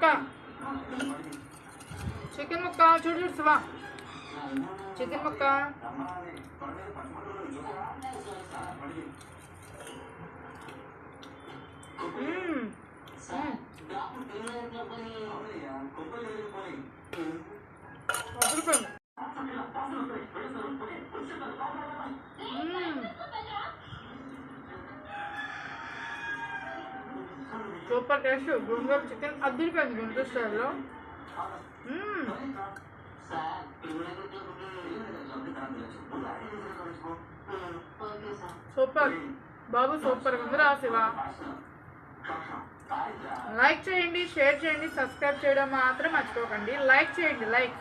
ముక్క చికెన్ ముక్క చూడు చూడు శివా చికెన్ ముక్క సూపర్ టేస్ట్ గుంటూరు చికెన్ అద్దరిపోయింది గుంటూరు స్టైల్లో సూపర్ బాబు సూపర్ ఉంది రా శివ లైక్ చేయండి షేర్ చేయండి సబ్స్క్రైబ్ చేయడం మాత్రం మర్చిపోకండి లైక్ చేయండి like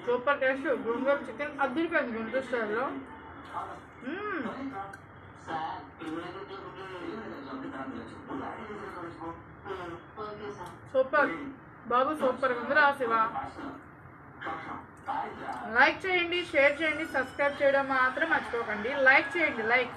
super taste Guntur chicken అద్దరిపోయింది గుంటూరు స్టైల్లో సూపర్ బాబు సూపర్ ఉంది రా శివ లైక్ చేయండి షేర్ చేయండి సబ్స్క్రైబ్ చేయడం మాత్రం మర్చిపోకండి లైక్ చేయండి లైక్